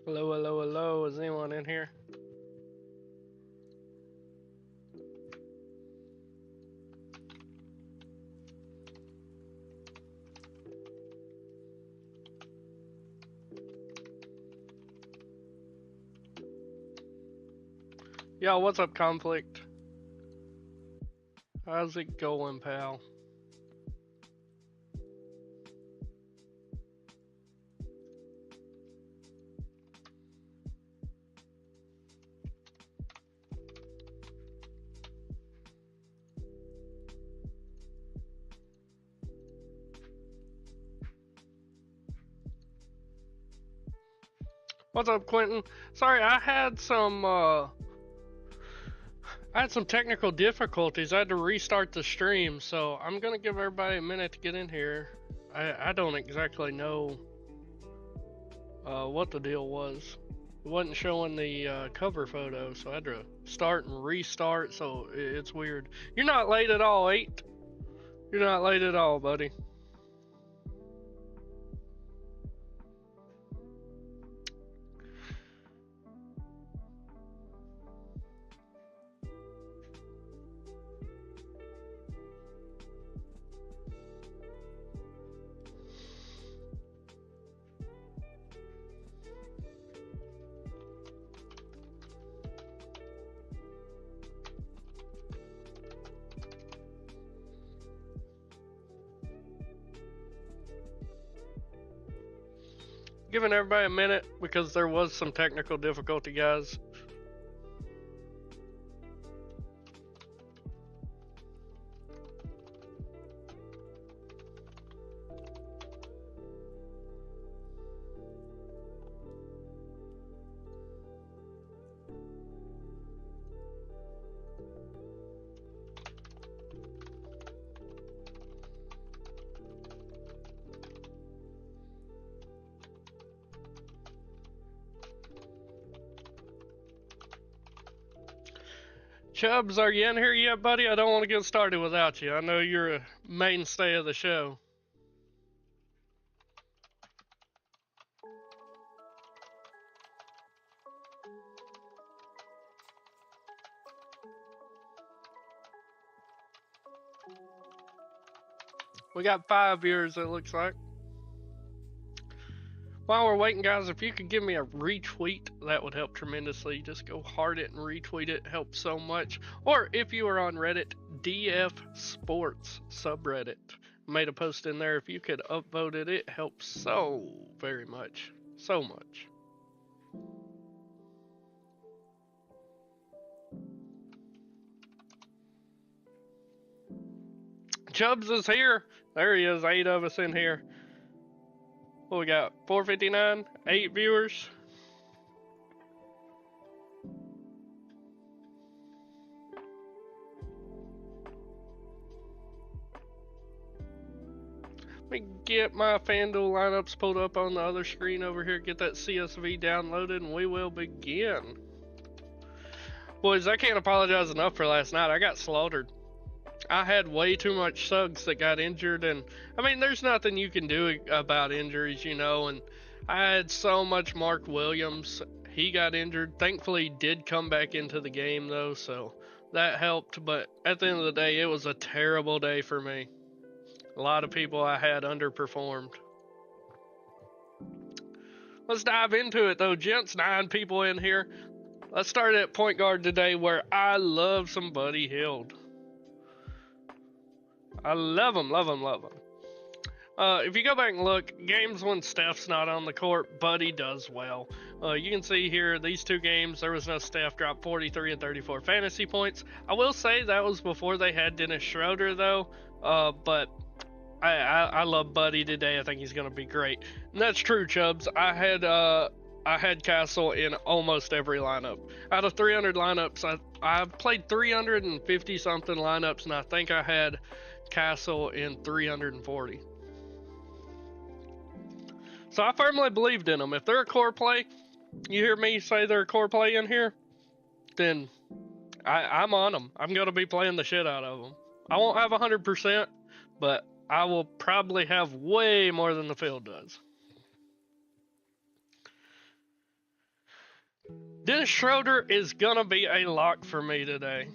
Hello, hello, hello. Is anyone in here? Yo, what's up, Conflict? How's it going, pal? What's up, Quentin? Sorry, I had some technical difficulties. I had to restart the stream, so I'm gonna give everybody a minute to get in here. I don't exactly know what the deal was. It wasn't showing the cover photo, so I had to start and restart, so it's weird. You're not late at all, 8. You're not late at all, buddy. Giving everybody a minute because there was some technical difficulty, guys. Chubbs, are you in here yet, buddy? I don't want to get started without you. I know you're a mainstay of the show. We got 5 viewers, it looks like. While we're waiting, guys, if you could give me a retweet, that would help tremendously. Just go hard it and retweet it. Helps so much. Or if you are on Reddit, DF Sports subreddit. Made a post in there. If you could upvote it, it helps so very much. So much. Chubbs is here. There he is. 8 of us in here. What we got? 459? 8 viewers? Let me get my FanDuel lineups pulled up on the other screen over here. Get that CSV downloaded and we will begin. Boys, I can't apologize enough for last night. I got slaughtered. I had way too much Suggs that got injured, and I mean, there's nothing you can do about injuries, you know. And I had so much Mark Williams. He got injured. Thankfully, he did come back into the game, though, so that helped. But at the end of the day, it was a terrible day for me. A lot of people I had underperformed. Let's dive into it, though, gents. 9 people in here. Let's start at point guard today, where I love some Buddy Hield. I love him, love him, love him. If you go back and look, games when Steph's not on the court, Buddy does well. You can see here, these 2 games, there was no Steph, dropped 43 and 34 fantasy points. I will say that was before they had Dennis Schroeder, though. But I love Buddy today. I think he's going to be great. And that's true, Chubbs. I had Castle in almost every lineup. Out of 300 lineups, I've played 350 something lineups, and I think I had Castle in 340. So I firmly believed in them. If they're a core play, you hear me say they're a core play in here, then I'm on them. I'm going to be playing the shit out of them. I won't have 100%, but I will probably have way more than the field does. Dennis Schroeder is going to be a lock for me today.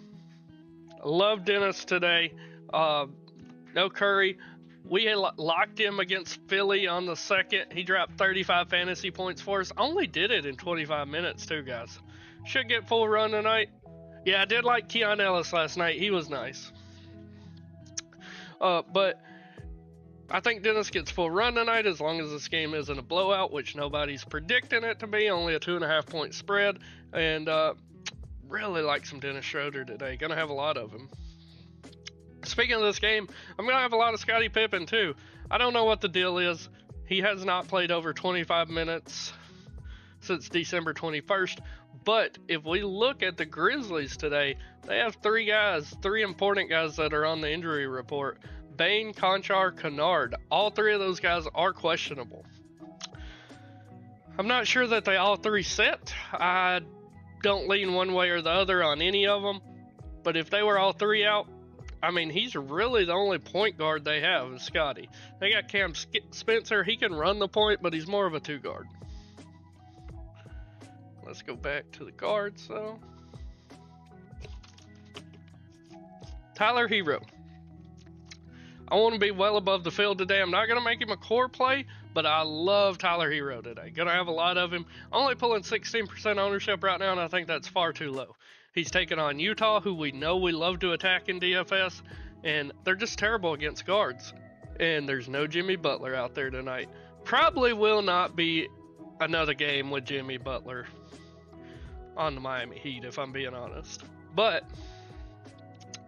I love Dennis today. No Curry. We had locked him against Philly on the second. He dropped 35 fantasy points for us. Only did it in 25 minutes, too, guys. Should get full run tonight. Yeah, I did like Keon Ellis last night. He was nice. But I think Dennis gets full run tonight as long as this game isn't a blowout, which nobody's predicting it to be. Only a 2.5 point spread. And really like some Dennis Schroeder today. Gonna have a lot of him. Speaking of this game, I'm going to have a lot of Scottie Pippen too. I don't know what the deal is. He has not played over 25 minutes since December 21st. But if we look at the Grizzlies today, they have three important guys that are on the injury report. Bane, Conchar, Kennard. All three of those guys are questionable. I'm not sure that they all three sit. I don't lean one way or the other on any of them. But if they were all three out, I mean, he's really the only point guard they have is Scottie. They got Cam Spencer. He can run the point, but he's more of a two guard. Let's go back to the guards, though. Tyler Hero. I want to be well above the field today. I'm not going to make him a core play, but I love Tyler Hero today. Going to have a lot of him. Only pulling 16% ownership right now, and I think that's far too low. He's taking on Utah, who we know we love to attack in DFS, and they're just terrible against guards. And there's no Jimmy Butler out there tonight. Probably will not be another game with Jimmy Butler on the Miami Heat, if I'm being honest. But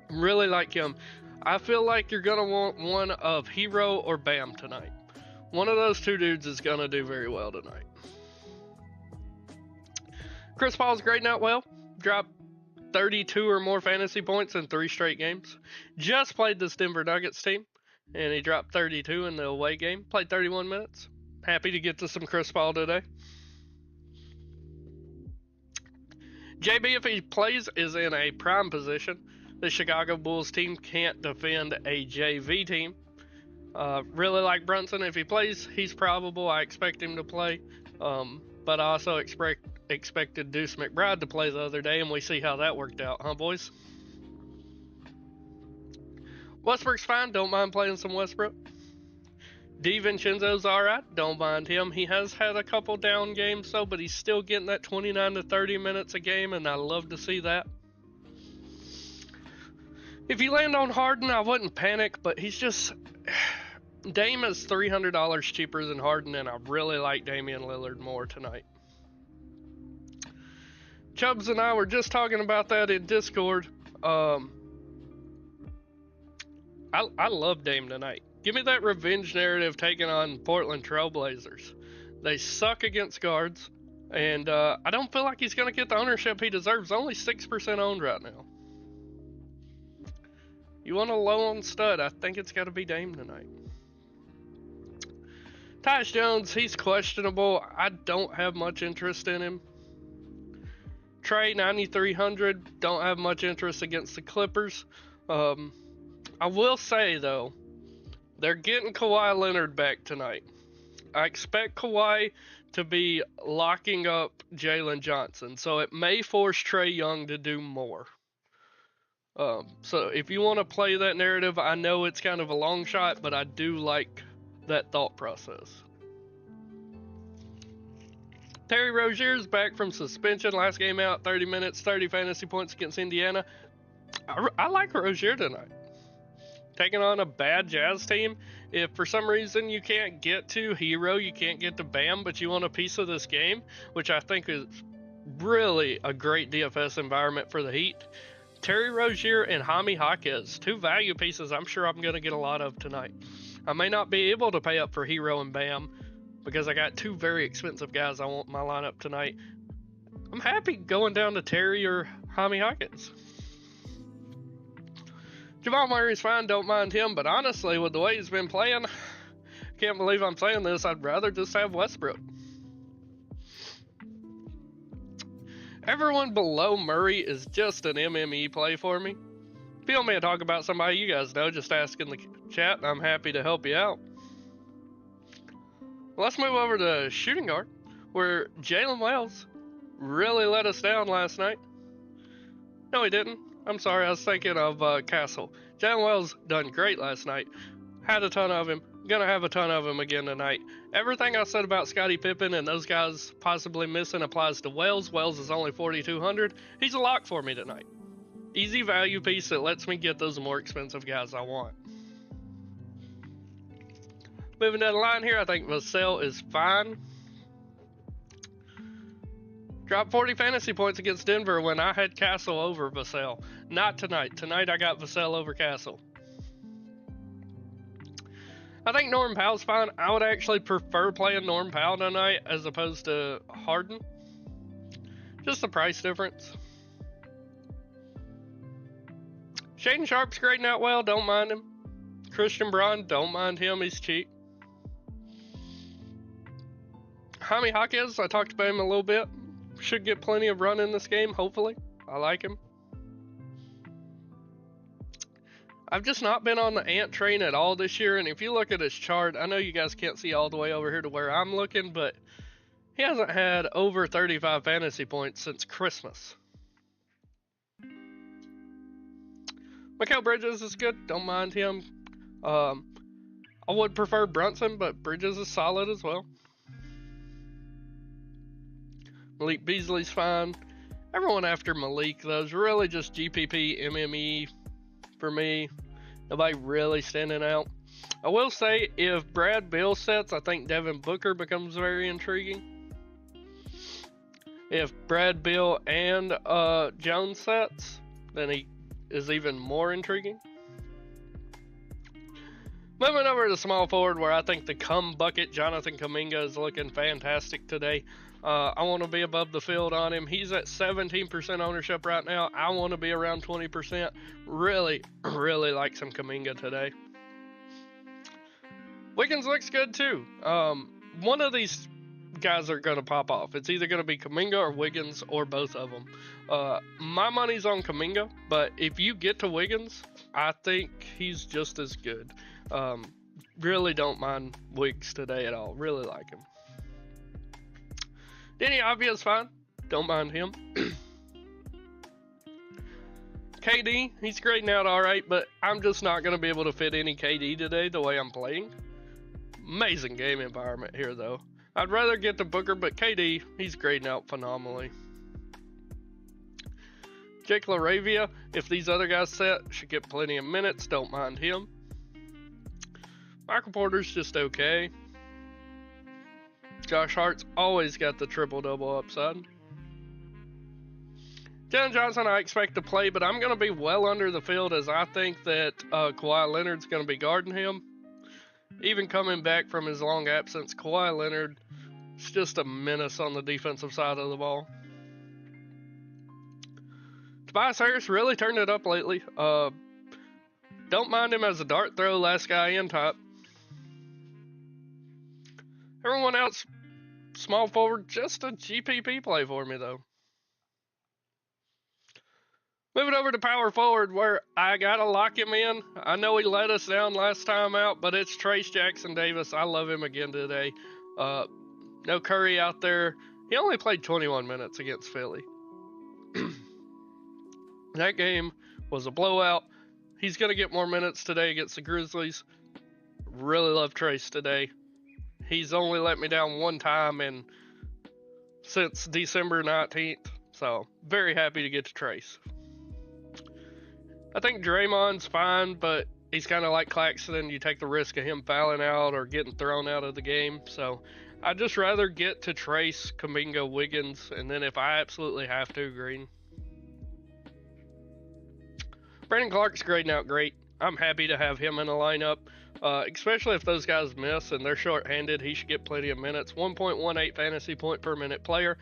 really like him. I feel like you're going to want one of Hero or Bam tonight. One of those two dudes is going to do very well tonight. Chris Paul's grading out well. Dropped 32 or more fantasy points in 3 straight games. Just played this Denver Nuggets team, and he dropped 32 in the away game. Played 31 minutes. Happy to get to some Chris Paul today. JB, if he plays, is in a prime position. The Chicago Bulls team can't defend a JV team. Really like Brunson. If he plays, he's probable. I expect him to play. But I also expected Deuce McBride to play the other day, and we see how that worked out, huh, boys? Westbrook's fine. Don't mind playing some Westbrook. DiVincenzo's alright. Don't mind him. He has had a couple down games, though, but he's still getting that 29 to 30 minutes a game, and I love to see that. If you land on Harden, I wouldn't panic, but he's just... Dame is $300 cheaper than Harden, and I really like Damian Lillard more tonight. Chubbs and I were just talking about that in Discord. I love Dame tonight. Give me that revenge narrative taking on Portland Trailblazers. They suck against guards, and I don't feel like he's going to get the ownership he deserves. Only 6% owned right now. You want a low-on stud, I think it's got to be Dame tonight. Tyus Jones, he's questionable. I don't have much interest in him. Trey, 9,300. Don't have much interest against the Clippers. I will say, though, they're getting Kawhi Leonard back tonight. I expect Kawhi to be locking up Jalen Johnson, so it may force Trey Young to do more. So if you want to play that narrative, I know it's kind of a long shot, but I do like that thought process. Terry Rozier's back from suspension. Last game out, 30 minutes, 30 fantasy points against Indiana. I like Rozier tonight. Taking on a bad Jazz team. If for some reason you can't get to Hero, you can't get to Bam, but you want a piece of this game, which I think is really a great DFS environment for the Heat. Terry Rozier and Jaime Jaquez, 2 value pieces I'm sure I'm going to get a lot of tonight. I may not be able to pay up for Hero and Bam because I got 2 very expensive guys I want in my lineup tonight. I'm happy going down to Terry or Jaime Jaquez. Jamal Murray's fine, don't mind him, but honestly, with the way he's been playing, can't believe I'm saying this, I'd rather just have Westbrook. Everyone below Murray is just an MME play for me. If you want me to talk about somebody you guys know, just ask in the chat, and I'm happy to help you out. Let's move over to shooting guard, where Jalen Wells really let us down last night. No, he didn't. I'm sorry, I was thinking of Castle. Jalen Wells done great last night. Had a ton of him. Gonna have a ton of him again tonight. Everything I said about Scottie Pippen and those guys possibly missing applies to Wells. Wells is only 4,200. He's a lock for me tonight. Easy value piece that lets me get those more expensive guys I want. Moving down the line here, I think Vassell is fine. Dropped 40 fantasy points against Denver when I had Castle over Vassell. Not tonight. Tonight I got Vassell over Castle. I think Norm Powell's fine. I would actually prefer playing Norm Powell tonight as opposed to Harden. Just the price difference. Shaden Sharp's grading out well. Don't mind him. Christian Braun, don't mind him. He's cheap. Jaime Jaquez, I talked about him a little bit. Should get plenty of run in this game, hopefully. I like him. I've just not been on the Ant train at all this year, and if you look at his chart, I know you guys can't see all the way over here to where I'm looking, but he hasn't had over 35 fantasy points since Christmas. Mikal Bridges is good. Don't mind him. I would prefer Brunson, but Bridges is solid as well. Malik Beasley's fine. Everyone after Malik, though, is really just GPP, MME for me. Nobody really standing out. I will say, if Brad Beal sets, I think Devin Booker becomes very intriguing. If Brad Beal and Jones sets, then he is even more intriguing. Moving over to small forward, where I think the cum bucket Jonathan Kuminga is looking fantastic today. I want to be above the field on him. He's at 17% ownership right now. I want to be around 20%. Really like some Kuminga today. Wiggins looks good too. One of these guys are going to pop off. It's either going to be Kuminga or Wiggins or both of them. My money's on Kuminga, but if you get to Wiggins, I think he's just as good. Really don't mind Wiggs today at all. Really like him. Denny Avdia's fine. Don't mind him. KD, he's grading out alright, but I'm just not going to be able to fit any KD today the way I'm playing. Amazing game environment here, though. I'd rather get to Booker, but KD, he's grading out phenomenally. Jake LaRavia, if these other guys set, should get plenty of minutes. Don't mind him. Michael Porter's just okay. Josh Hart's always got the triple-double upside. Jalen Johnson I expect to play, but I'm going to be well under the field as I think that Kawhi Leonard's going to be guarding him. Even coming back from his long absence, Kawhi Leonard is just a menace on the defensive side of the ball. Tobias Harris really turned it up lately. Don't mind him as a dart throw, last guy in top. Everyone else, small forward, just a GPP play for me, though. Moving over to power forward, where I got to lock him in. I know he let us down last time out, but it's Trace Jackson Davis. I love him again today. No Curry out there. He only played 21 minutes against Philly. That game was a blowout. He's going to get more minutes today against the Grizzlies. Really love Trace today. He's only let me down one time since December 19th. So, very happy to get to Trace. I think Draymond's fine, but he's kind of like Claxton. You take the risk of him fouling out or getting thrown out of the game. So, I'd just rather get to Trace, Kuminga, Wiggins, and then if I absolutely have to, Green. Brandon Clark's grading out great. I'm happy to have him in the lineup. Especially if those guys miss and they're short-handed, he should get plenty of minutes. 1.18 fantasy point per minute player.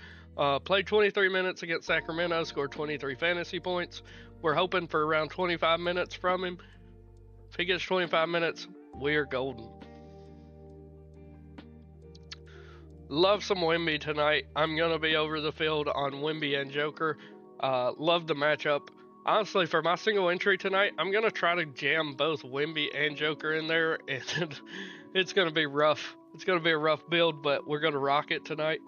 Played 23 minutes against Sacramento, scored 23 fantasy points. We're hoping for around 25 minutes from him. If he gets 25 minutes, we're golden. Love some Wemby tonight. I'm going to be over the field on Wemby and Joker. Love the matchup. Honestly, for my single entry tonight, I'm going to try to jam both Wemby and Joker in there, and it's going to be rough. It's going to be a rough build, but we're going to rock it tonight.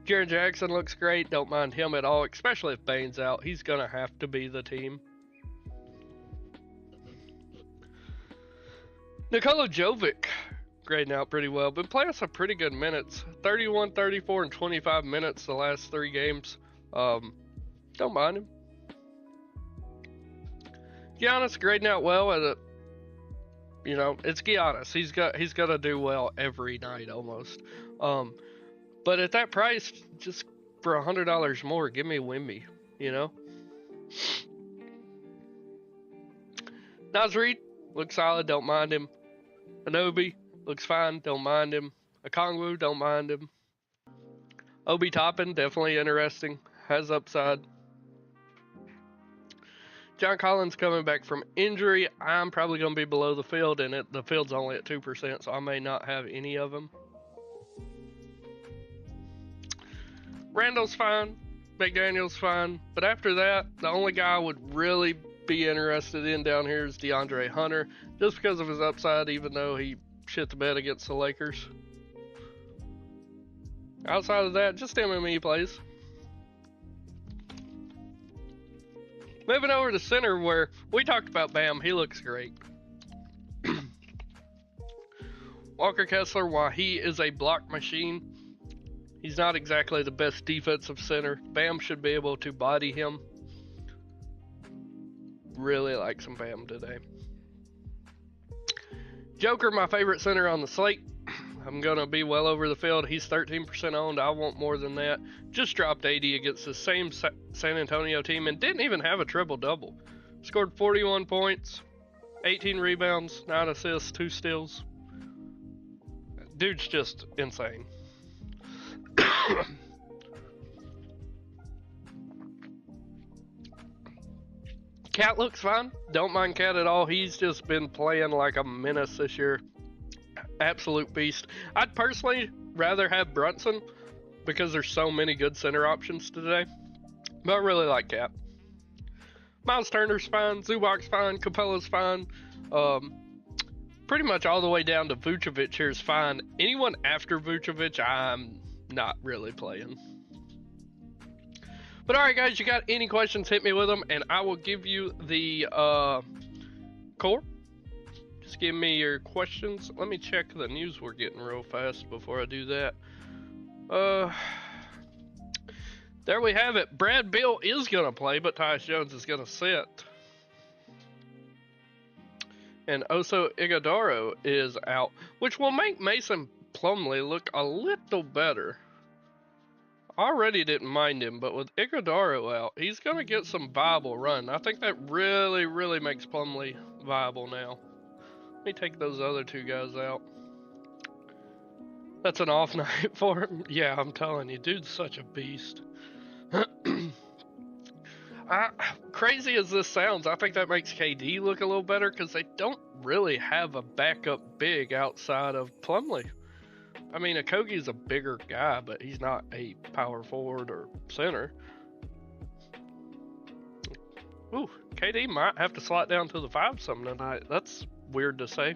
Jaren Jackson looks great. Don't mind him at all, especially if Bane's out. He's going to have to be the team. Nikola Jovic grading out pretty well. Been playing some pretty good minutes. 31, 34, and 25 minutes the last 3 games. Don't mind him. Giannis grading out well at a, you know, it's Giannis. He's got to do well every night almost. But at that price, just for $100 more, give me Wemby, you know. Naz Reid looks solid, don't mind him. Anobi looks fine, don't mind him. Okongwu, don't mind him. Obi Toppin, definitely interesting, has upside. John Collins coming back from injury. I'm probably going to be below the field, and the field's only at 2%, so I may not have any of them. Randall's fine, McDaniel's fine, but after that, the only guy I would really be interested in down here is DeAndre Hunter, just because of his upside, even though he shit the bed against the Lakers. Outside of that, just MME plays. Moving over to center, where we talked about Bam, he looks great. Walker Kessler, while he is a block machine, he's not exactly the best defensive center. Bam should be able to body him. Really like some Bam today. Joker, my favorite center on the slate. I'm going to be well over the field. He's 13% owned. I want more than that. Just dropped 80 against the same San Antonio team and didn't even have a triple-double. Scored 41 points, 18 rebounds, 9 assists, 2 steals. Dude's just insane. Cat looks fine. Don't mind Cat at all. He's just been playing like a menace this year. Absolute beast. I'd personally rather have Brunson because there's so many good center options today. But I really like Cat. Miles Turner's fine. Zubac's fine. Capella's fine. Pretty much all the way down to Vucevic here is fine. Anyone after Vucevic, I'm not really playing. But alright guys, you got any questions, hit me with them and I will give you the core. Just give me your questions. Let me check the news we're getting real fast before I do that. There we have it. Brad Beal is going to play, but Tyus Jones is going to sit. And Oso Ighodaro is out, which will make Mason Plumlee look a little better. I already didn't mind him, but with Ighodaro out, he's going to get some viable run. I think that really, really makes Plumlee viable now. Let me take those other 2 guys out. That's an off night for him. Yeah, I'm telling you, dude's such a beast. Crazy as this sounds, I think that makes KD look a little better because they don't really have a backup big outside of Plumlee. I mean, Okogie's a bigger guy, but he's not a power forward or center. Ooh, KD might have to slide down to the 5 some tonight. That's weird to say.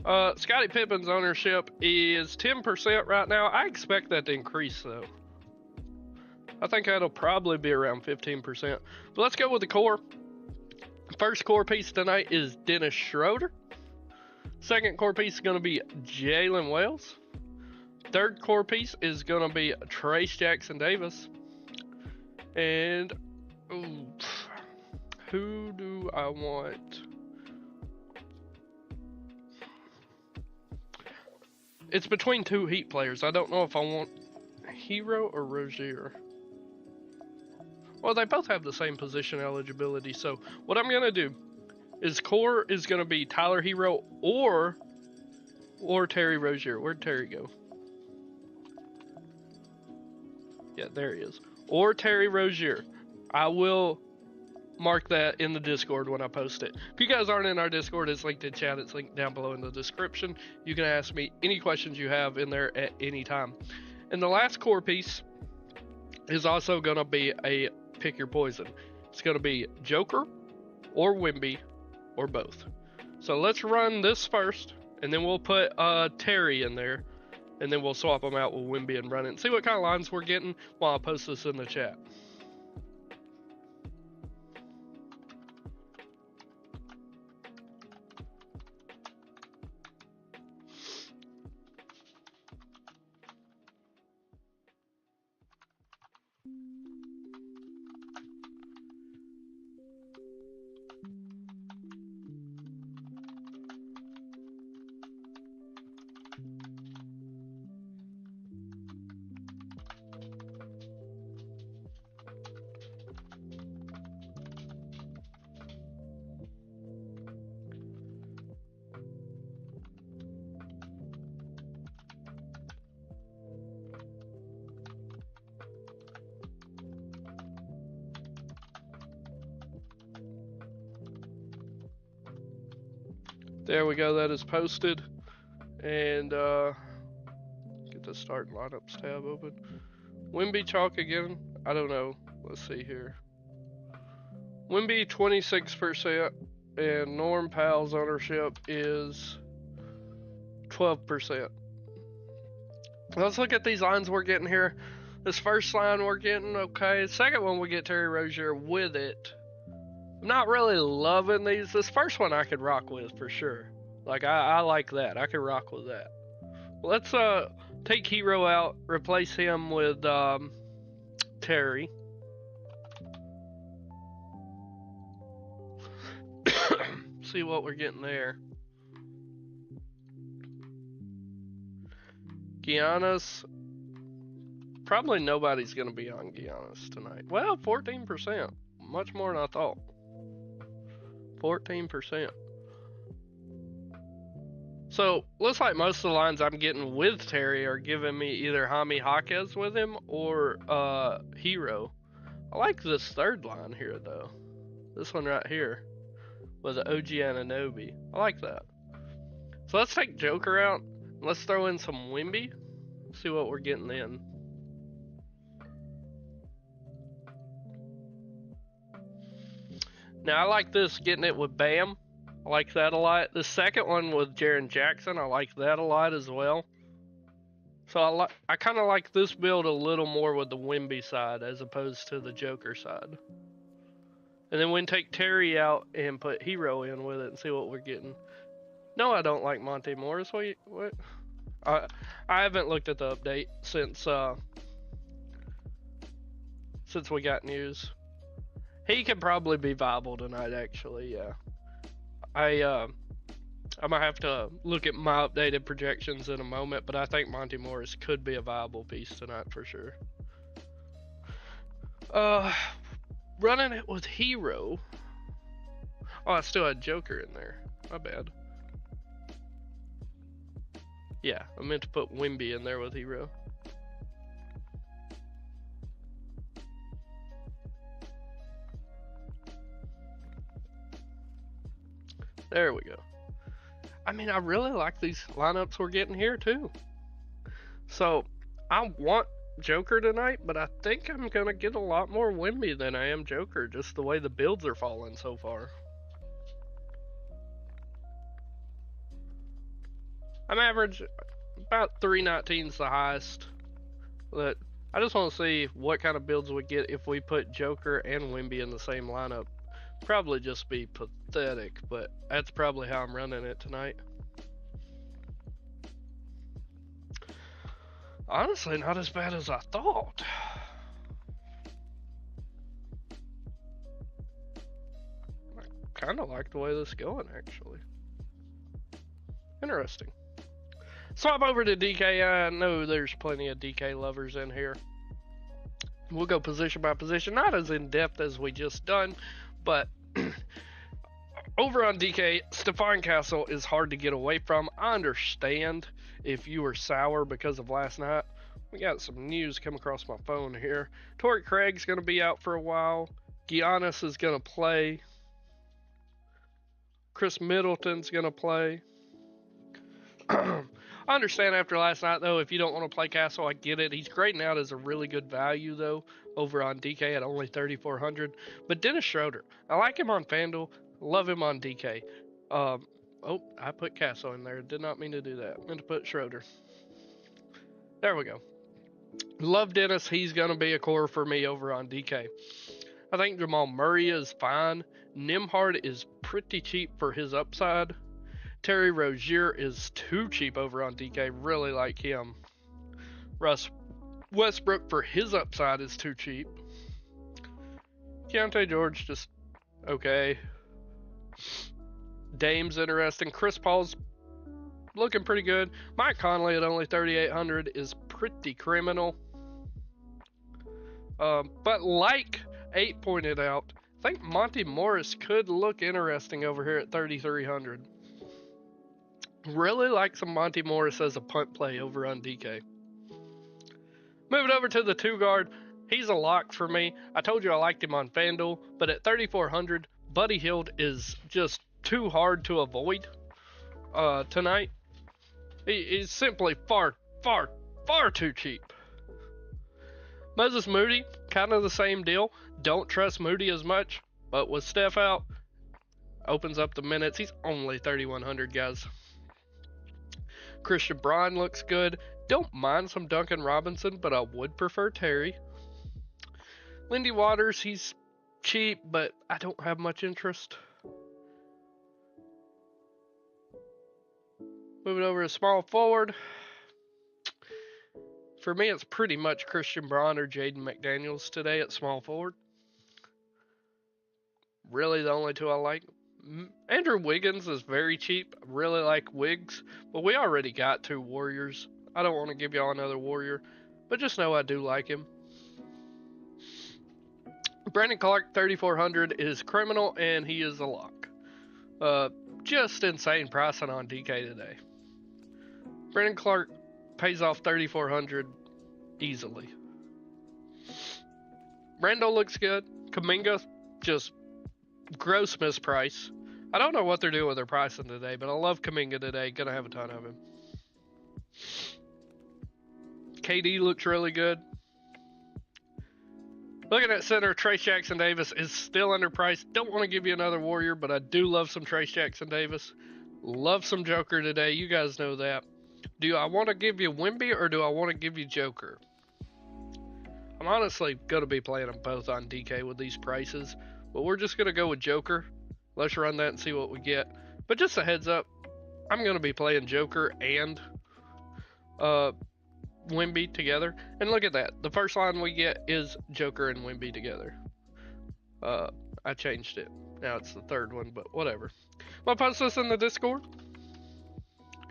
Scottie Pippen's ownership is 10% right now. I expect that to increase though. I think that'll probably be around 15%. But let's go with the core. First core piece tonight is Dennis Schroeder. Second core piece is going to be Jalen Wells. Third core piece is going to be Trace Jackson Davis. And who do I want? It's between 2 Heat players. I don't know if I want Hero or Rozier. Well, they both have the same position eligibility. So what I'm going to do is core is going to be Tyler Hero or Terry Rozier. Where'd Terry go? Yeah, there he is. Or Terry Rozier. I will mark that in the Discord when I post it. If you guys aren't in our Discord, it's linked in chat. It's linked down below in the description. You can ask me any questions you have in there at any time. And the last core piece is also going to be a pick your poison. It's going to be Joker or Wemby or both. So let's run this first, and then we'll put Terry in there, and then we'll swap them out with Wimby and run it and see what kind of lines we're getting while I post this in the chat. There we go, that is posted. And get the start lineups tab open. Wimby chalk again. I don't know. Let's see here. Wimby 26% and Norm Powell's ownership is 12%. Let's look at these lines we're getting here. This first line we're getting okay. Second one we get Terry Rozier with it. I'm not really loving these. This first one I could rock with for sure. Like I like that. I could rock with that. Let's take Hero out, replace him with Terry. See what we're getting there. Giannis. Probably nobody's going to be on Giannis tonight. Well, 14%. Much more than I thought. 14%. So, looks like most of the lines I'm getting with Terry are giving me either Jaime Jaquez with him or Hero. I like this third line here, though. This one right here with the OG Anunoby. I like that. So, let's take Joker out. Let's throw in some Wimby. See what we're getting in. Now, I like this, getting it with Bam. I like that a lot. The second one with Jaren Jackson, I like that a lot as well. So I kind of like this build a little more with the Wimby side as opposed to the Joker side. And then we can take Terry out and put Hero in with it and see what we're getting. No, I don't like Monte Morris. What? I haven't looked at the update since we got news. He can probably be viable tonight, actually, yeah. I might have to look at my updated projections in a moment, but I think Monte Morris could be a viable piece tonight for sure. Running it with Hero. Oh, I still had Joker in there. My bad. Yeah, I meant to put Wimby in there with Hero. There we go. I mean, I really like these lineups we're getting here too. So, I want Joker tonight, but I think I'm going to get a lot more Wimby than I am Joker, just the way the builds are falling so far. I'm average about 319's the highest. But I just want to see what kind of builds we get if we put Joker and Wimby in the same lineup. Probably just be pathetic, but that's probably how I'm running it tonight. Honestly, not as bad as I thought. I kind of like the way this is going, actually. Interesting. Swap over to DK. I know there's plenty of DK lovers in here. We'll go position by position, not as in depth as we just done, but over on DK, Stephon Castle is hard to get away from. I understand if you were sour because of last night. We got some news come across my phone here. Torrey Craig's going to be out for a while. Giannis is going to play. Chris Middleton's going to play. I understand after last night, though, if you don't want to play Castle, I get it. He's grading out as a really good value, though, over on DK at only 3,400. But Dennis Schroeder, I like him on FanDuel. Love him on DK. Oh, I put Castle in there. Did not mean to do that. I meant to put Schroeder. There we go. Love Dennis. He's going to be a core for me over on DK. I think Jamal Murray is fine. Nimhard is pretty cheap for his upside. Terry Rozier is too cheap over on DK. Really like him. Russ Westbrook for his upside is too cheap. Keontae George just okay. Dame's interesting. Chris Paul's looking pretty good. Mike Conley at only 3,800 is pretty criminal. But like 8 pointed out, I think Monty Morris could look interesting over here at 3,300. Really like some Monty Morris as a punt play over on DK. Moving over to the 2 guard, he's a lock for me. I told you I liked him on FanDuel, but at 3,400, Buddy Hield is just too hard to avoid tonight. He's simply far too cheap. Moses Moody, kind of the same deal. Don't trust Moody as much, but with Steph out, opens up the minutes. He's only 3,100, guys. Christian Braun looks good. Don't mind some Duncan Robinson, but I would prefer Terry. Lindy Waters, he's cheap, but I don't have much interest. Moving over to small forward. For me, it's pretty much Christian Braun or Jaden McDaniels today at small forward. Really the only 2 I like. Andrew Wiggins is very cheap. I really like Wiggs, but we already got 2 Warriors. I don't want to give y'all another Warrior, but just know I do like him. Brandon Clark, 3,400 is criminal, and he is a lock. Just insane pricing on DK today. Brandon Clark pays off 3,400 easily. Randall looks good. Kuminga, just gross misprice. I don't know what they're doing with their pricing today, but I love Kuminga today. Gonna have a ton of him. KD looks really good. Looking at center, Trace Jackson Davis is still underpriced. Don't want to give you another Warrior, but I do love some Trace Jackson Davis. Love some Joker today. You guys know that. Do I want to give you Wemby or do I want to give you Joker? I'm honestly going to be playing them both on DK with these prices, but we're just going to go with Joker. Let's run that and see what we get. But just a heads up, I'm going to be playing Joker and Wemby together. And look at that. The first line we get is Joker and Wemby together. I changed it. Now it's the third one, but whatever. I'll post this in the Discord.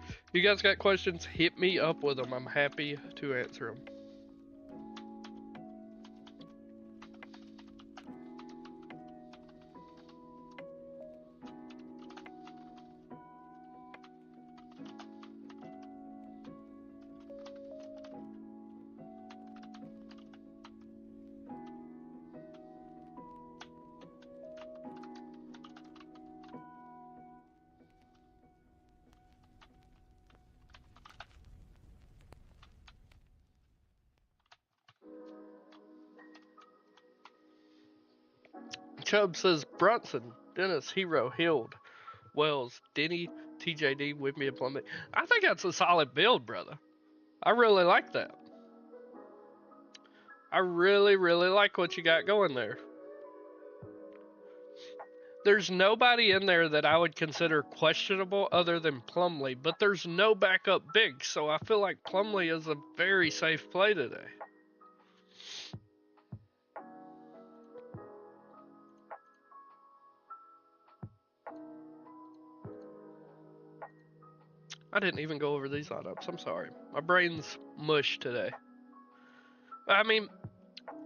If you guys got questions, hit me up with them. I'm happy to answer them. Chubb says Brunson, Dennis, Hero, Hield, Wells, Denny, TJD, Wemby, and Plumlee. I think that's a solid build, brother. I really like that. I really like what you got going there. There's nobody in there that I would consider questionable other than Plumlee, but there's no backup big, so I feel like Plumlee is a very safe play today. I didn't even go over these lineups. I'm sorry. My brain's mush today. I mean,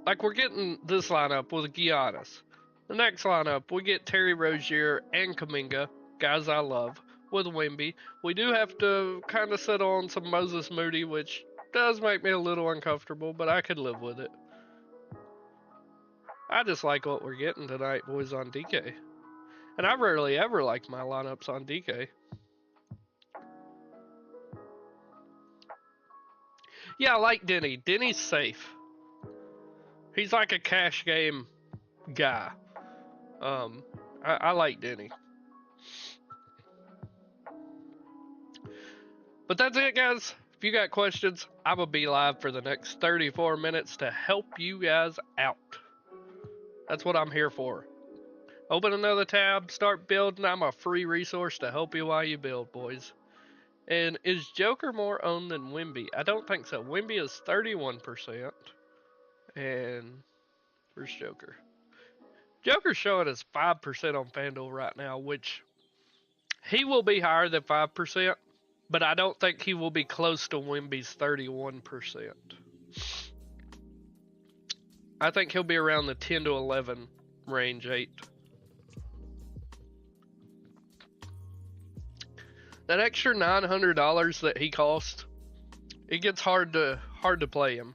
like we're getting this lineup with Giannis. The next lineup, we get Terry Rozier and Kuminga, guys I love, with Wemby. We do have to kind of settle on some Moses Moody, which does make me a little uncomfortable, but I could live with it. I just like what we're getting tonight, boys, on DK. And I rarely ever like my lineups on DK. Yeah, I like Denny. Denny's safe. He's like a cash game guy. I like Denny. But that's it, guys. If you got questions, I'm going to be live for the next 34 minutes to help you guys out. That's what I'm here for. Open another tab, start building. I'm a free resource to help you while you build, boys. And is Joker more owned than Wimby? I don't think so. Wimby is 31%. And where's Joker? Joker's showing us 5% on FanDuel right now, which he will be higher than 5%, but I don't think he will be close to Wimby's 31%. I think he'll be around the 10 to 11 range, 8. That extra $900 that he cost, it gets hard to play him.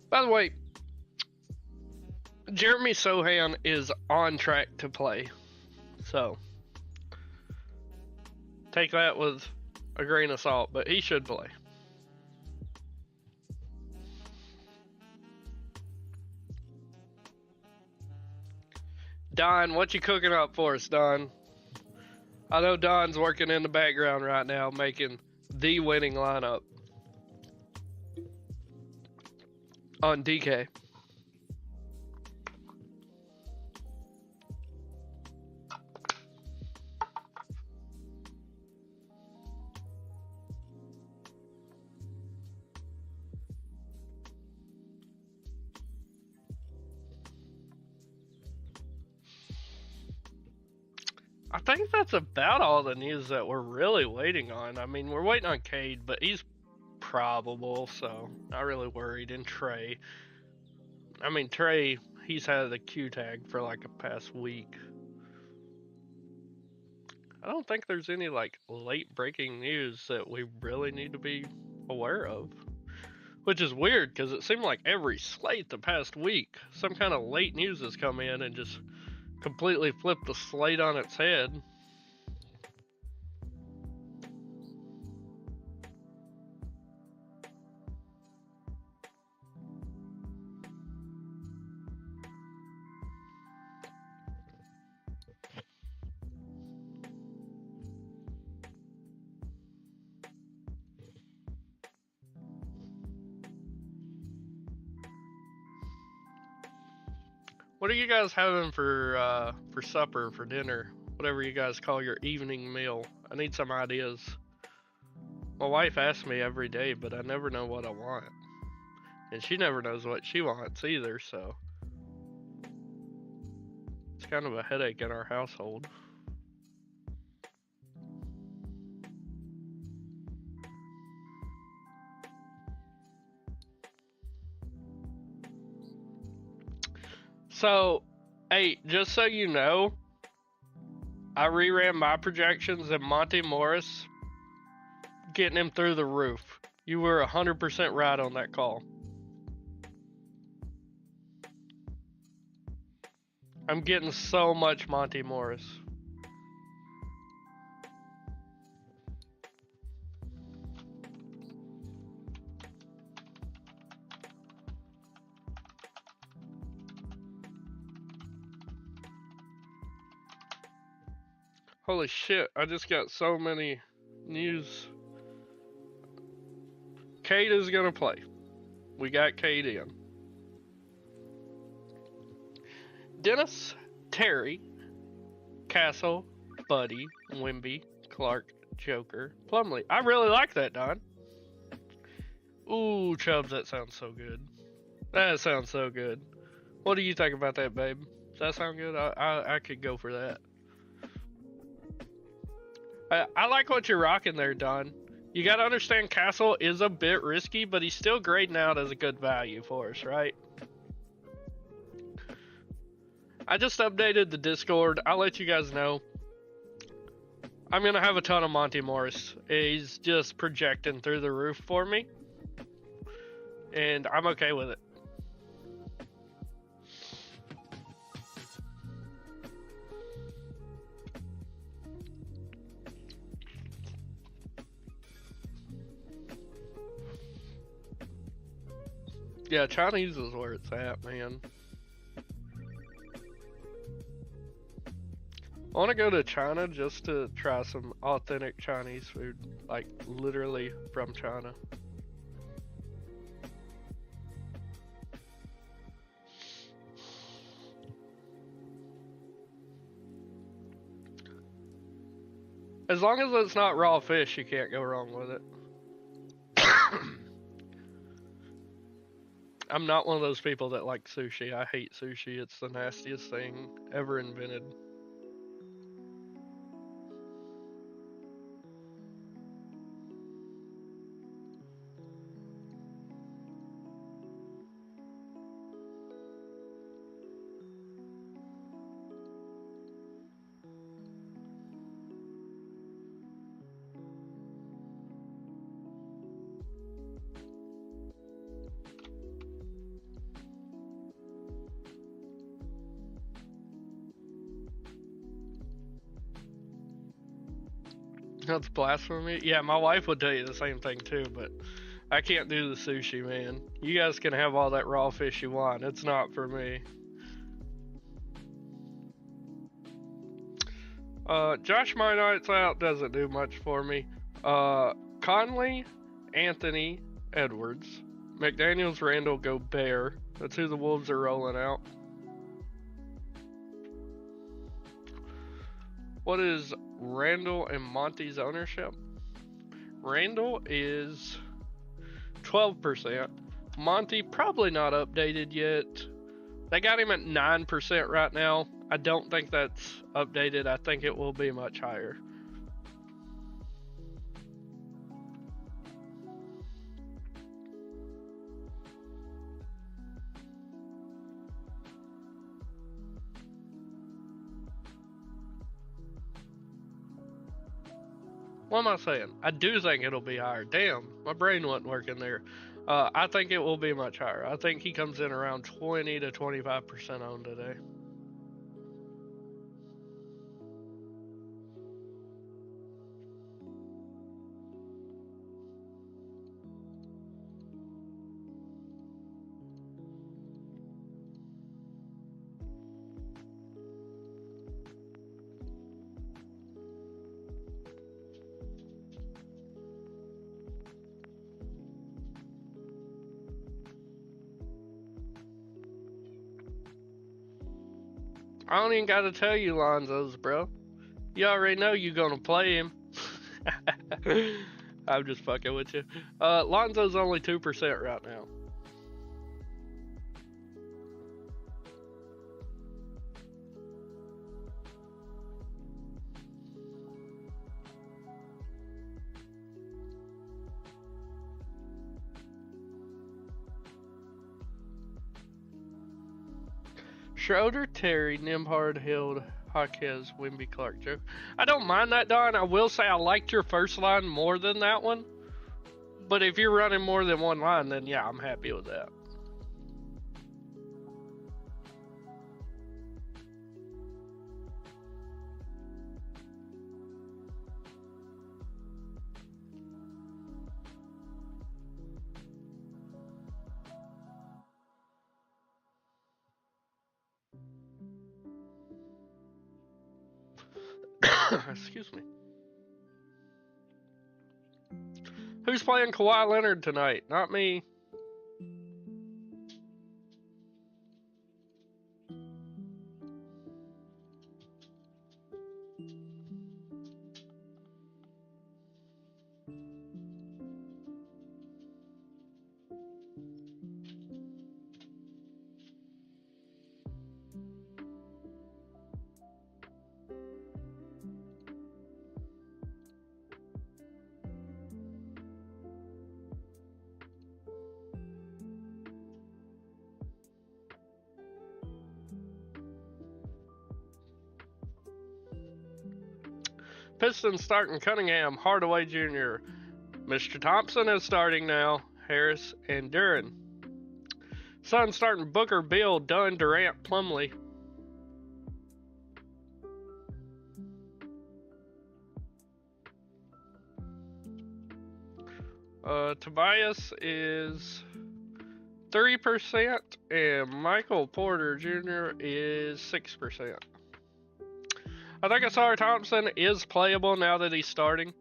By the way, Jeremy Sohan is on track to play, so take that with a grain of salt, but he should play. Don, what you cooking up for us, Don? I know Don's working in the background right now, making the winning lineup on DK. I think that's about all the news that we're really waiting on. I mean, we're waiting on Cade, but he's probable, so not really worried. And Trey. I mean, Trey, he's had the Q tag for like a past week. I don't think there's any like late breaking news that we really need to be aware of. Which is weird because it seemed like every slate the past week, some kind of late news has come in and just completely flipped the slate on its head. What are you guys having for supper, for dinner? Whatever you guys call your evening meal. I need some ideas. My wife asks me every day, but I never know what I want. And she never knows what she wants either, so it's kind of a headache in our household. So, hey, just so you know, I reran my projections and Monty Morris getting him through the roof. You were 100% right on that call. I'm getting so much Monty Morris. Holy shit, I just got so many news. Cade is gonna play. We got Cade in. Dennis, Terry, Castle, Buddy, Wimby, Clark, Joker, Plumlee. I really like that, Don. Ooh, Chubbs, that sounds so good. That sounds so good. What do you think about that, babe? Does that sound good? I could go for that. I like what you're rocking there, Don. You gotta understand Castle is a bit risky, but he's still grading out as a good value for us, right? I just updated the Discord. I'll let you guys know. I'm gonna have a ton of Monty Morris. He's just projecting through the roof for me. And I'm okay with it. Yeah, Chinese is where it's at, man. I want to go to China just to try some authentic Chinese food, like literally from China. As long as it's not raw fish, you can't go wrong with it. I'm not one of those people that like sushi. I hate sushi. It's the nastiest thing ever invented. That's blasphemy. Yeah, my wife would tell you the same thing too, but I can't do the sushi, man. You guys can have all that raw fish you want. It's not for me. Josh Minart's out doesn't do much for me. Conley, Anthony, Edwards, McDaniels, Randall, Gobert. That's who the Wolves are rolling out. What is Randall and Monty's ownership? Randall is 12%. Monty probably not updated yet. They got him at 9% right now. I don't think that's updated. I think it will be much higher. What am I saying? I do think it'll be higher. Damn, my brain wasn't working there. I think it will be much higher. I think he comes in around 20 to 25% on today. I don't even gotta tell you Lonzo's, bro. You already know you gonna play him. I'm just fucking with you. Lonzo's only 2% right now. Schroeder, Terry, Nimhard, Hild, Jaquez, Wimby, Clark, Joe. I don't mind that, Don. I will say I liked your first line more than that one. But if you're running more than one line, then yeah, I'm happy with that. Excuse me. Who's playing Kawhi Leonard tonight? Not me. Pistons starting Cunningham, Hardaway Jr. Mr. Thompson is starting now. Harris and Duran. Suns starting Booker, Bill, Dunn, Durant, Plumlee. Tobias is 3%, and Michael Porter Jr. is 6%. I think Asar Thompson is playable now that he's starting.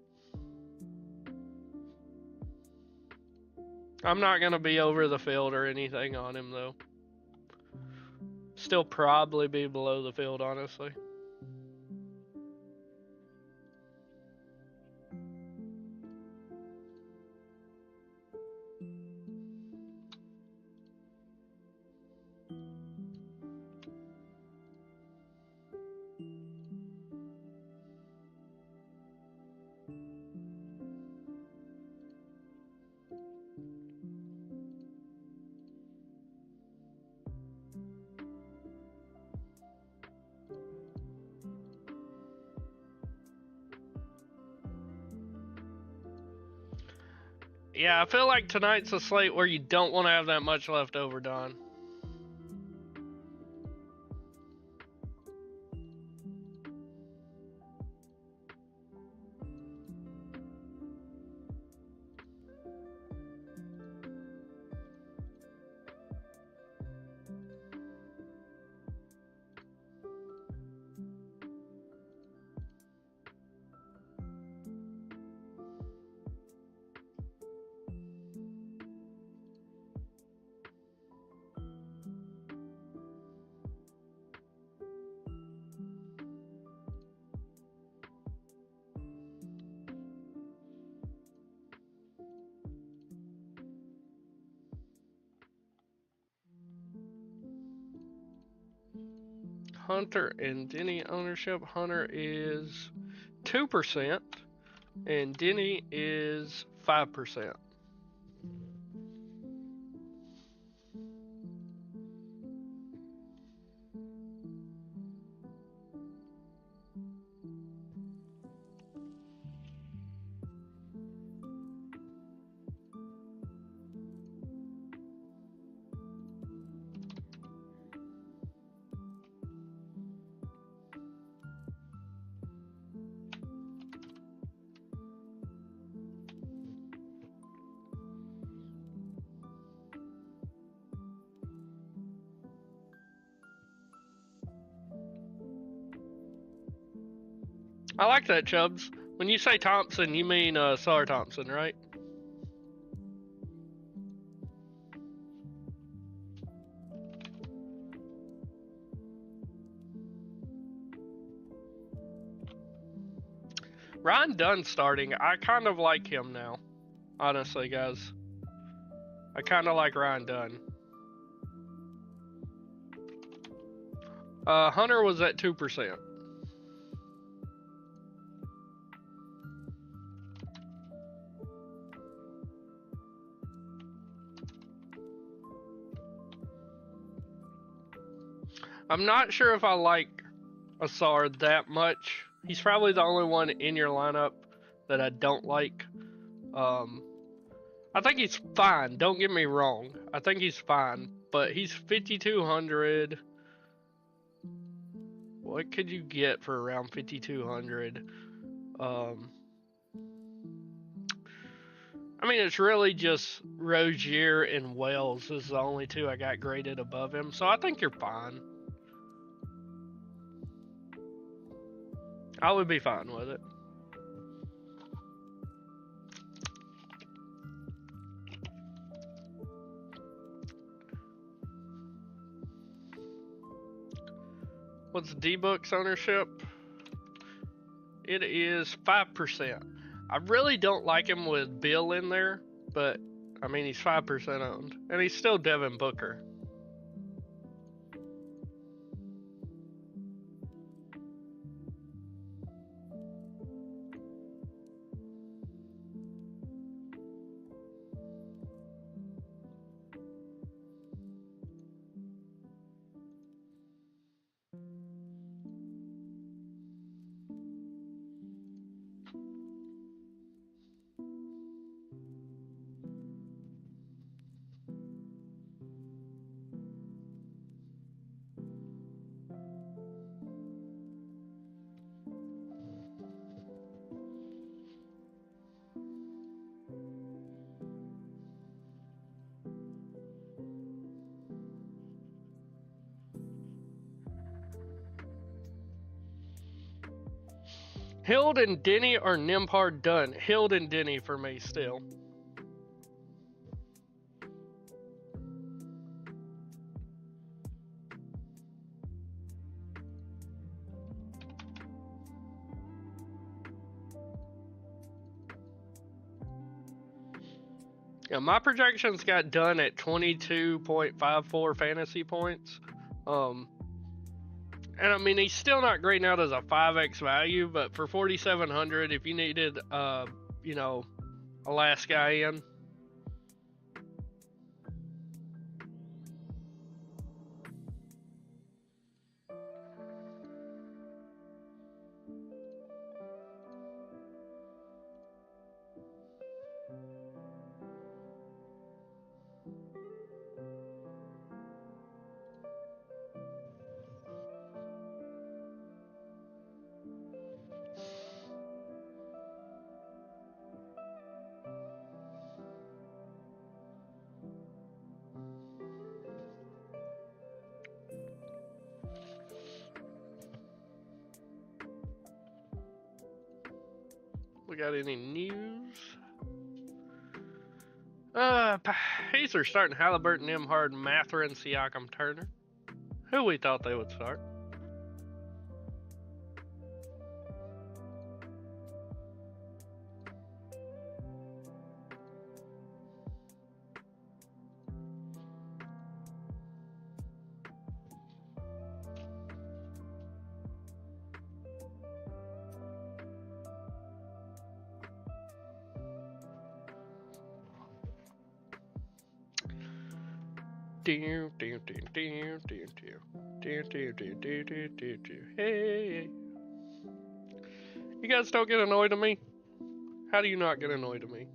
I'm not going to be over the field or anything on him, though. Still probably be below the field, honestly. Yeah, I feel like tonight's a slate where you don't want to have that much left over, Don. Hunter and Denny ownership. Hunter is 2%, and Denny is 5%. I like that, Chubbs. When you say Thompson, you mean Sar Thompson, right? Ryan Dunn starting. I kind of like him now. Honestly, guys. I kind of like Ryan Dunn. Hunter was at 2%. I'm not sure if I like Asar that much. He's probably the only one in your lineup that I don't like. I think he's fine. Don't get me wrong. I think he's fine, but he's 5,200. What could you get for around 5,200? I mean, it's really just Rozier and Wells is the only two I got graded above him, so I think you're fine. I would be fine with it. What's D-Book's ownership? It is 5%. I really don't like him with Bill in there, but I mean, he's 5% owned, and he's still Devin Booker. Hild and Denny or Nimhard done? Hild and Denny for me still. Yeah, my projections got done at 22.54 fantasy points. And I mean, he's still not grading out as a 5x value, but for 4,700, if you needed, you know, a last guy in. We got any news? Pacers starting Halliburton, Nimhard, Mathurin, Siakam, Turner. Who we thought they would start. Hey. You guys don't get annoyed at me? How do you not get annoyed at me?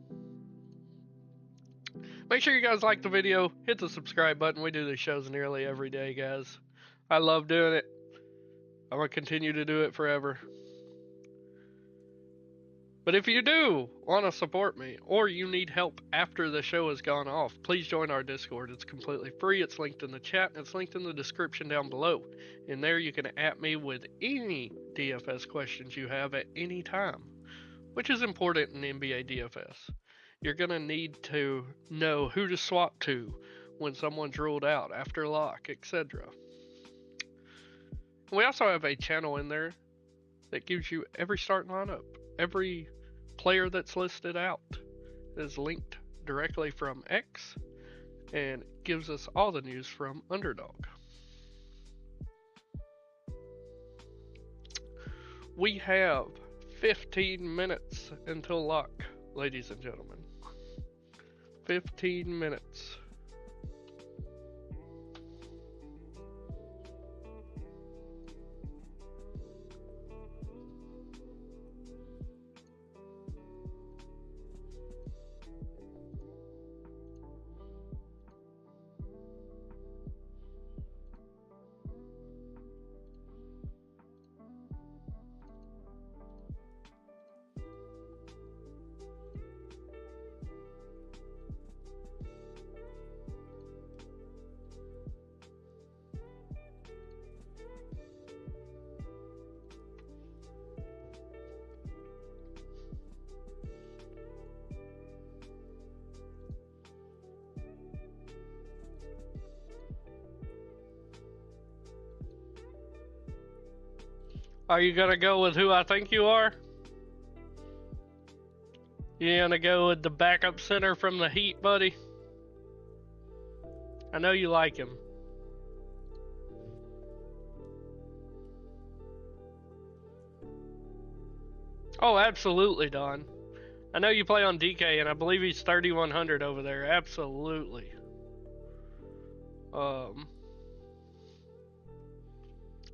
Make sure you guys like the video, hit the subscribe button. We do these shows nearly every day, guys. I love doing it. I'm going to continue to do it forever. But if you do want to support me, or you need help after the show has gone off, please join our Discord. It's completely free. It's linked in the chat, and it's linked in the description down below. In there, you can at me with any DFS questions you have at any time, which is important in NBA DFS. You're going to need to know who to swap to when someone's ruled out after lock, etc. We also have a channel in there that gives you every starting lineup. Every player that's listed out is linked directly from X and gives us all the news from Underdog. We have 15 minutes until lock, ladies and gentlemen. 15 minutes. Are you gonna go with who I think you are? You gonna go with the backup center from the Heat, buddy? I know you like him. Oh, absolutely, Don. I know you play on DK, and I believe he's 3,100 over there. Absolutely.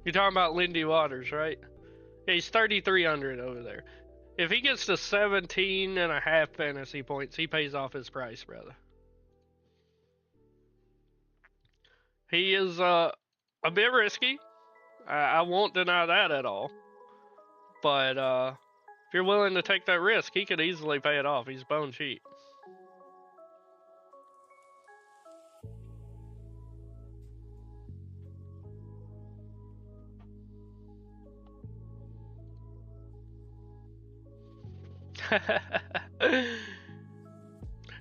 You're talking about Lindy Waters, right? Yeah, he's 3,300 over there. If he gets to 17.5 fantasy points, he pays off his price, brother. He is a bit risky. I won't deny that at all. But if you're willing to take that risk, he could easily pay it off. He's bone cheap.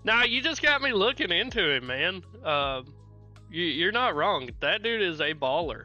Nah, you just got me looking into it, man. You're not wrong. That dude is a baller.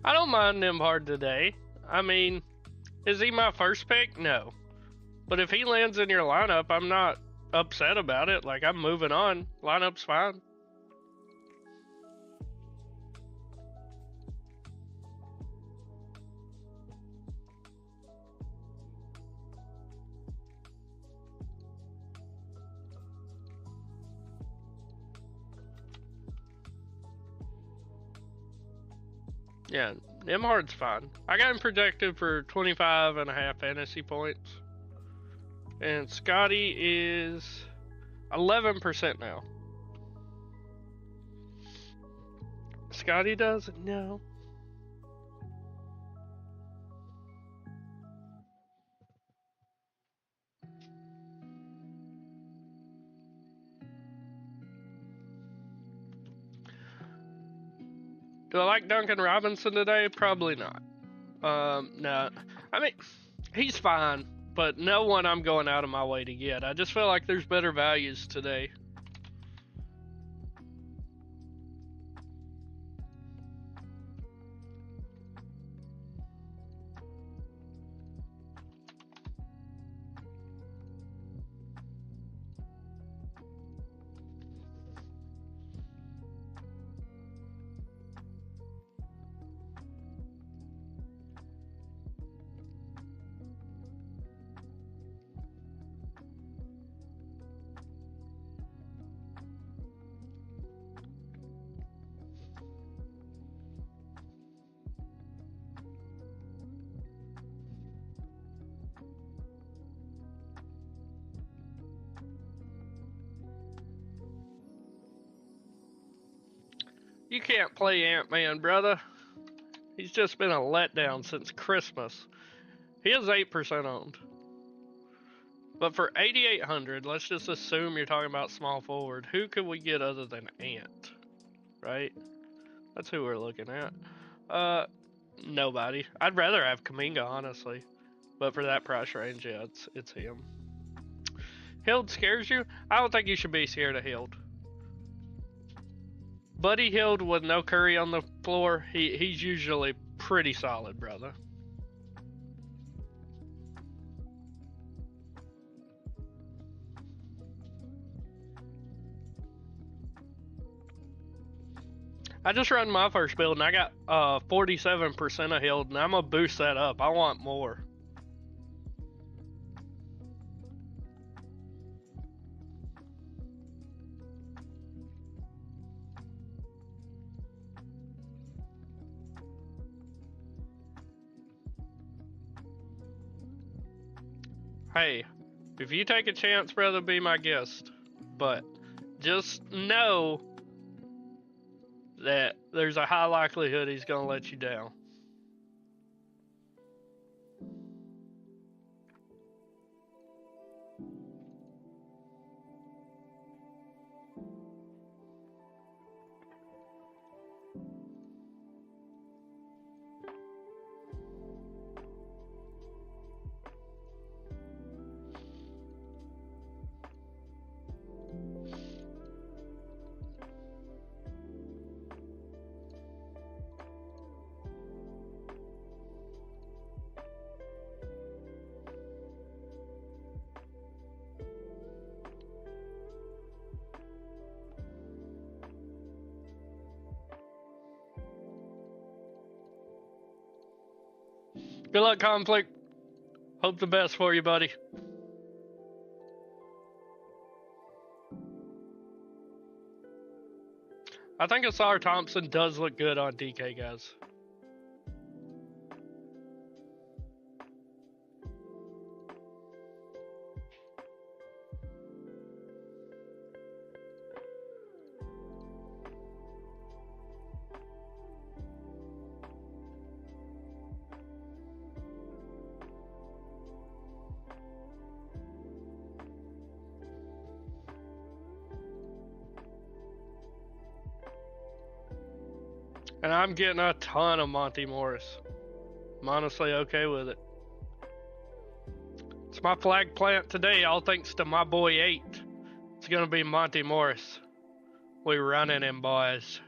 I don't mind Nimhard today. I mean, is he my first pick? No. But if he lands in your lineup, I'm not upset about it. Like, I'm moving on. Lineup's fine. Yeah, Nimhard's fine. I got him projected for 25.5 fantasy points. And Scotty is 11% now. Scotty doesn't know. Do I like Duncan Robinson today? Probably not. No. I mean, he's fine, but no one I'm going out of my way to get. I just feel like there's better values today. You can't play Ant-Man, brother. He's just been a letdown since Christmas. He is 8% owned. But for 8,800, let's just assume you're talking about small forward. Who could we get other than Ant? Right? That's who we're looking at. Nobody. I'd rather have Kaminga, honestly. But for that price range, yeah, it's him. Hield scares you? I don't think you should be scared of Hield. Buddy Hield with no Curry on the floor, he's usually pretty solid, brother. I just run my first build and I got 47% of Hield, and I'm gonna boost that up. I want more. Hey, if you take a chance, brother, be my guest. But just know that there's a high likelihood he's gonna let you down. Good luck, Conflict. Hope the best for you, buddy. I think Asar Thompson does look good on DK, guys. And I'm getting a ton of Monty Morris. I'm honestly okay with it. It's my flag plant today, all thanks to my boy 8. It's gonna be Monty Morris. We running him, boys.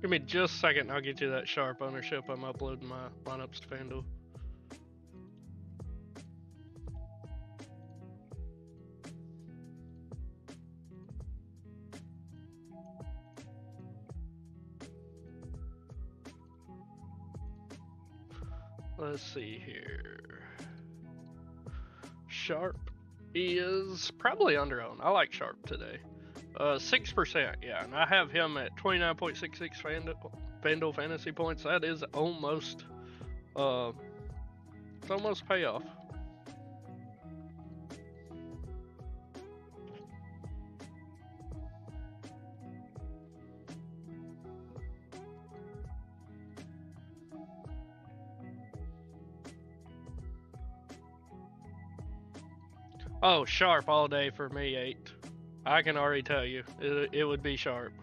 Give me just a second and I'll get you that sharp ownership. I'm uploading my lineups to FanDuel. Let's see here. Sharp is probably underowned. I like Sharp today. 6%, yeah, and I have him at 29.66 FanDuel fantasy points. That is almost, it's almost payoff. Oh, Sharp all day for me, 8. I can already tell you, it would be Sharp.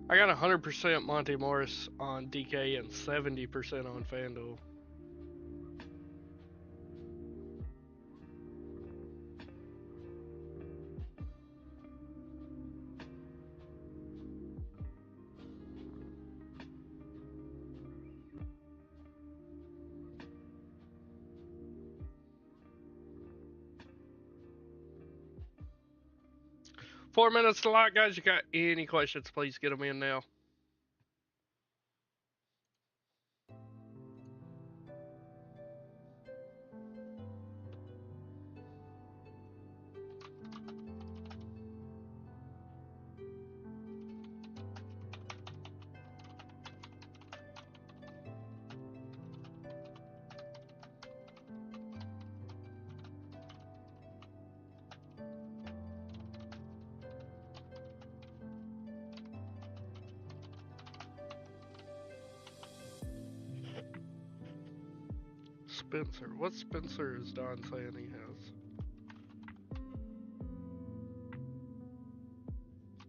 I got 100% Monty Morris on DK and 70% on FanDuel. Four minutes to lock, guys. You got any questions, please get them in now. Spencer. What Spencer is Don saying he has?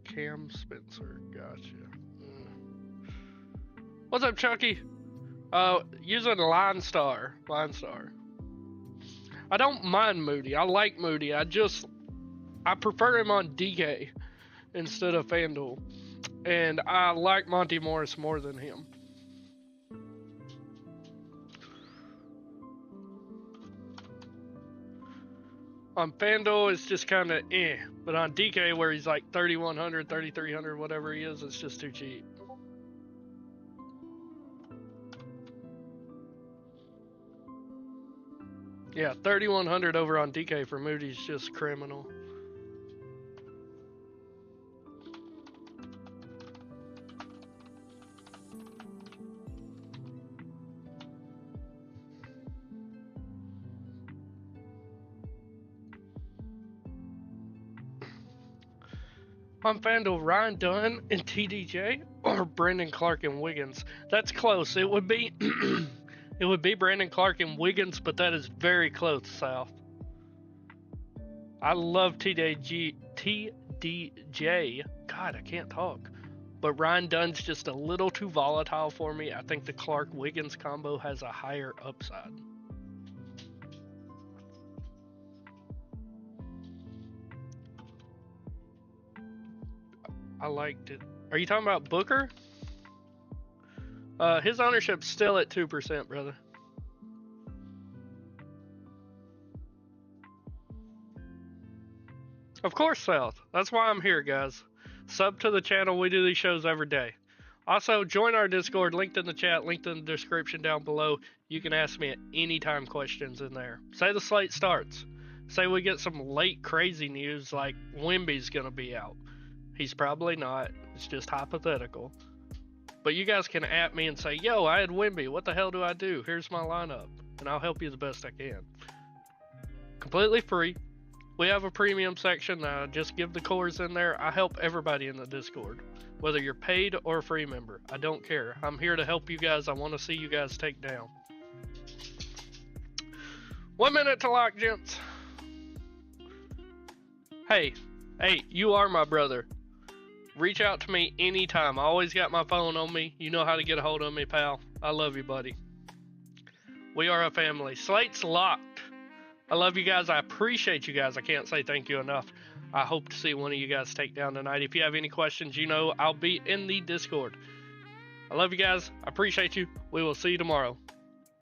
Cam Spencer. Gotcha. What's up, Chucky? Using Line Star. I don't mind Moody. I like Moody. I prefer him on DK instead of FanDuel. And I like Monty Morris more than him. On FanDuel, it's just kind of eh. But on DK, where he's like 3,100, 3,300, whatever he is, it's just too cheap. Yeah, 3,100 over on DK for Moody's just criminal. On FanDuel, Ryan Dunn and TDJ or Brandon Clark and Wiggins. That's close. It would be it would be Brandon Clark and Wiggins, but that is very close, South. I love TDJ. God, I can't talk. But Ryan Dunn's just a little too volatile for me. I think the Clark-Wiggins combo has a higher upside. I liked it. Are you talking about Booker? His ownership's still at 2%, brother. Of course, South. That's why I'm here, guys. Sub to the channel. We do these shows every day. Also, join our Discord. Linked in the chat. Linked in the description down below. You can ask me at any time questions in there. Say the slate starts. Say we get some late crazy news like Wemby's going to be out. He's probably not. It's just hypothetical. But you guys can at me and say, yo, I had Wemby. What the hell do I do? Here's my lineup. And I'll help you the best I can. Completely free. We have a premium section. Just give the cores in there. I help everybody in the Discord. Whether you're paid or a free member. I don't care. I'm here to help you guys. I want to see you guys take down. 1 minute to lock, gents. Hey, you are my brother. Reach out to me anytime. I always got my phone on me. You know how to get a hold of me, pal. I love you, buddy. We are a family. Slate's locked. I love you guys. I appreciate you guys. I can't say thank you enough. I hope to see one of you guys take down tonight. If you have any questions, you know I'll be in the Discord. I love you guys. I appreciate you. We will see you tomorrow.